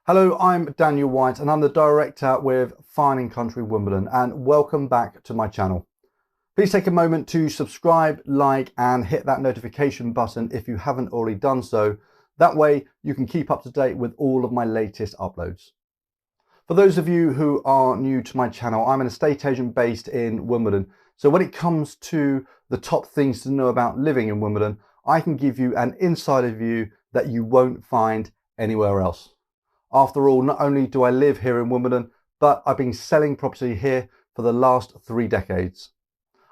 Hello, I'm Daniel White and I'm the director with Fine & Country Wimbledon, and welcome back to my channel. Please take a moment to subscribe, like and hit that notification button if you haven't already done so. That way you can keep up to date with all of my latest uploads. For those of you who are new to my channel, I'm an estate agent based in Wimbledon. So when it comes to the top things to know about living in Wimbledon, I can give you an insider view that you won't find anywhere else. After all, not only do I live here in Wimbledon, but I've been selling property here for the last 3 decades.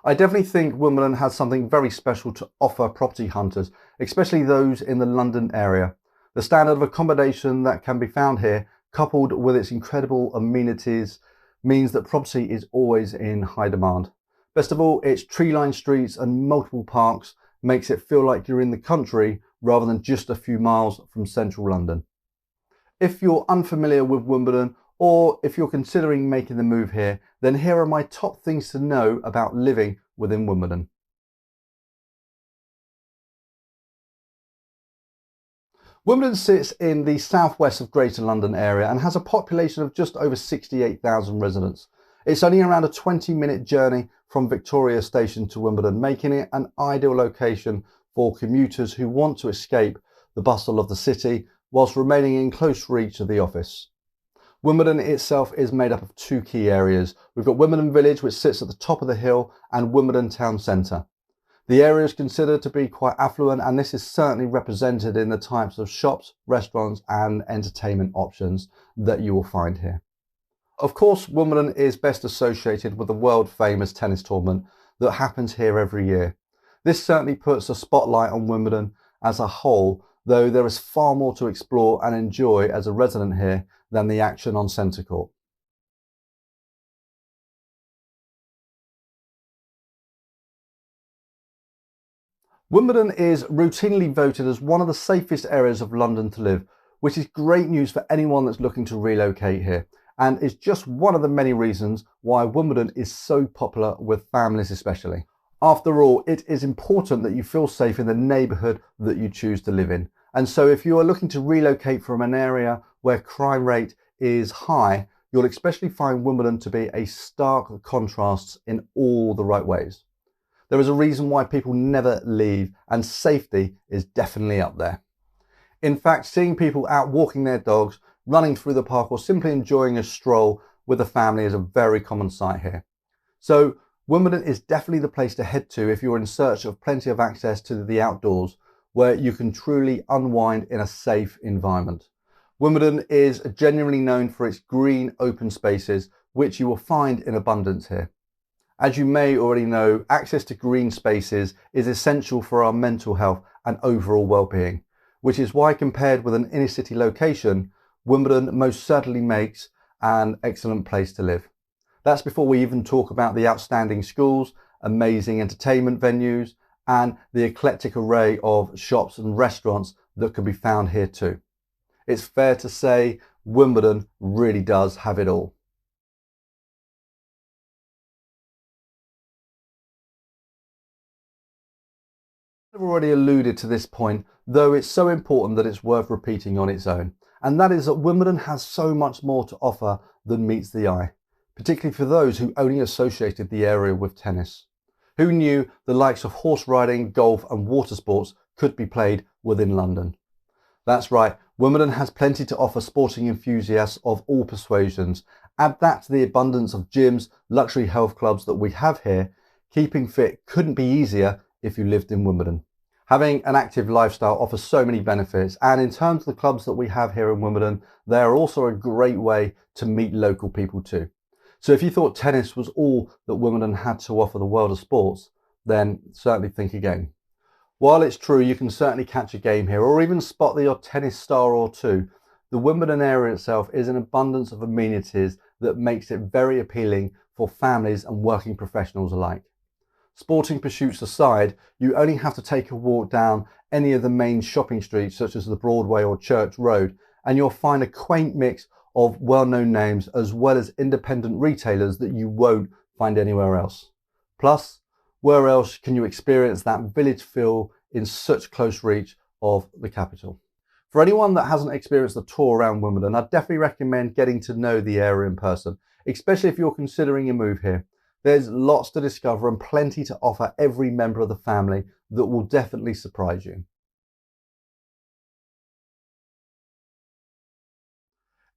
I definitely think Wimbledon has something very special to offer property hunters, especially those in the London area. The standard of accommodation that can be found here, coupled with its incredible amenities, means that property is always in high demand. Best of all, its tree-lined streets and multiple parks makes it feel like you're in the country rather than just a few miles from central London. If you're unfamiliar with Wimbledon, or if you're considering making the move here, then here are my top things to know about living within Wimbledon. Wimbledon sits in the southwest of Greater London area and has a population of just over 68,000 residents. It's only around a 20-minute journey from Victoria Station to Wimbledon, making it an ideal location for commuters who want to escape the bustle of the city whilst remaining in close reach of the office. Wimbledon itself is made up of 2 key areas. We've got Wimbledon Village, which sits at the top of the hill, and Wimbledon Town Centre. The area is considered to be quite affluent, and this is certainly represented in the types of shops, restaurants and entertainment options that you will find here. Of course, Wimbledon is best associated with the world famous tennis tournament that happens here every year. This certainly puts a spotlight on Wimbledon as a whole, though there is far more to explore and enjoy as a resident here than the action on centre court. Wimbledon is routinely voted as one of the safest areas of London to live, which is great news for anyone that's looking to relocate here, and is just one of the many reasons why Wimbledon is so popular with families especially. After all, it is important that you feel safe in the neighbourhood that you choose to live in. And so if you are looking to relocate from an area where crime rate is high, you'll especially find Wimbledon to be a stark contrast in all the right ways. There is a reason why people never leave, and safety is definitely up there. In fact, seeing people out walking their dogs, running through the park, or simply enjoying a stroll with a family is a very common sight here. So Wimbledon is definitely the place to head to if you're in search of plenty of access to the outdoors, where you can truly unwind in a safe environment. Wimbledon is genuinely known for its green open spaces, which you will find in abundance here. As you may already know, access to green spaces is essential for our mental health and overall well-being, which is why, compared with an inner city location, Wimbledon most certainly makes an excellent place to live. That's before we even talk about the outstanding schools, amazing entertainment venues, and the eclectic array of shops and restaurants that can be found here too. It's fair to say Wimbledon really does have it all. I've already alluded to this point, though it's so important that it's worth repeating on its own, and that is that Wimbledon has so much more to offer than meets the eye, particularly for those who only associated the area with tennis. Who knew the likes of horse riding, golf and water sports could be played within London? That's right, Wimbledon has plenty to offer sporting enthusiasts of all persuasions. Add that to the abundance of gyms, luxury health clubs that we have here. Keeping fit couldn't be easier if you lived in Wimbledon. Having an active lifestyle offers so many benefits, and in terms of the clubs that we have here in Wimbledon, they are also a great way to meet local people too. So if you thought tennis was all that Wimbledon had to offer the world of sports, then certainly think again. While it's true you can certainly catch a game here or even spot the odd tennis star or two, the Wimbledon area itself is an abundance of amenities that makes it very appealing for families and working professionals alike. Sporting pursuits aside, you only have to take a walk down any of the main shopping streets such as the Broadway or Church Road, and you'll find a quaint mix of well-known names as well as independent retailers that you won't find anywhere else. Plus, where else can you experience that village feel in such close reach of the capital? For anyone that hasn't experienced the tour around Wimbledon, I'd definitely recommend getting to know the area in person, especially if you're considering a move here. There's lots to discover and plenty to offer every member of the family that will definitely surprise you.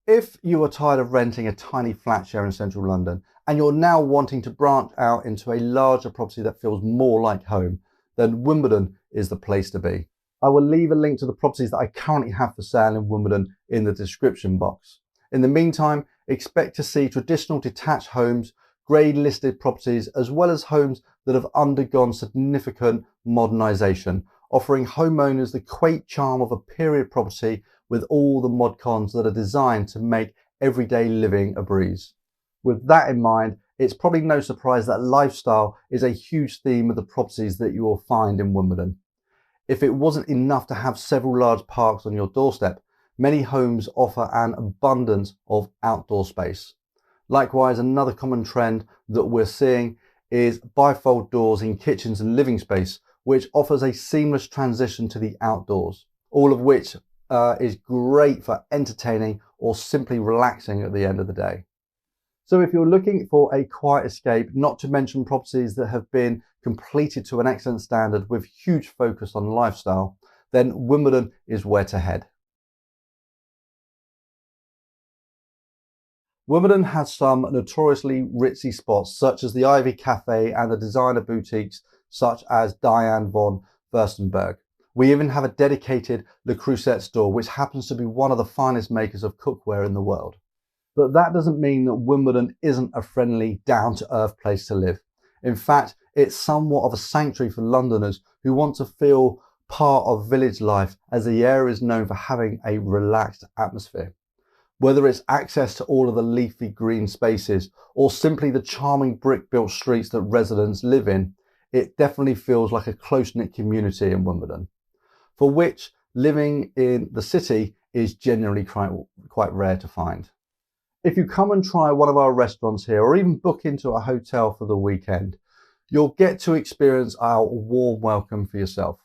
If you are tired of renting a tiny flat share in central London and you're now wanting to branch out into a larger property that feels more like home, then Wimbledon is the place to be. I will leave a link to the properties that I currently have for sale in Wimbledon in the description box. In the meantime, expect to see traditional detached homes, grade listed properties, as well as homes that have undergone significant modernisation, offering homeowners the quaint charm of a period property with all the mod cons that are designed to make everyday living a breeze. With that in mind, it's probably no surprise that lifestyle is a huge theme of the properties that you will find in Wimbledon. If it wasn't enough to have several large parks on your doorstep, many homes offer an abundance of outdoor space. Likewise, another common trend that we're seeing is bifold doors in kitchens and living space, which offers a seamless transition to the outdoors, all of which is great for entertaining or simply relaxing at the end of the day. So if you're looking for a quiet escape, not to mention properties that have been completed to an excellent standard with huge focus on lifestyle, then Wimbledon is where to head. Wimbledon has some notoriously ritzy spots such as the Ivy Cafe and the designer boutiques such as Diane von Furstenberg. We even have a dedicated Le Creuset store, which happens to be one of the finest makers of cookware in the world. But that doesn't mean that Wimbledon isn't a friendly, down-to-earth place to live. In fact, it's somewhat of a sanctuary for Londoners who want to feel part of village life, as the area is known for having a relaxed atmosphere. Whether it's access to all of the leafy green spaces or simply the charming brick-built streets that residents live in, it definitely feels like a close-knit community in Wimbledon, for which living in the city is generally quite rare to find. If you come and try one of our restaurants here or even book into a hotel for the weekend, you'll get to experience our warm welcome for yourself.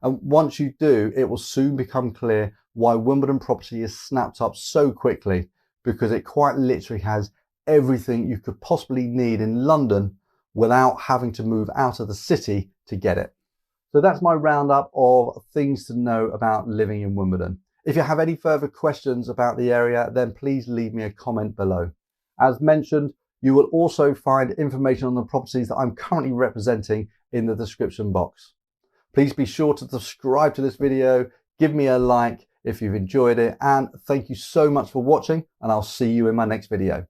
And once you do, it will soon become clear why Wimbledon property is snapped up so quickly, because it quite literally has everything you could possibly need in London without having to move out of the city to get it. So that's my roundup of things to know about living in Wimbledon. If you have any further questions about the area, then please leave me a comment below. As mentioned, you will also find information on the properties that I'm currently representing in the description box. Please be sure to subscribe to this video, give me a like if you've enjoyed it, and thank you so much for watching, and I'll see you in my next video.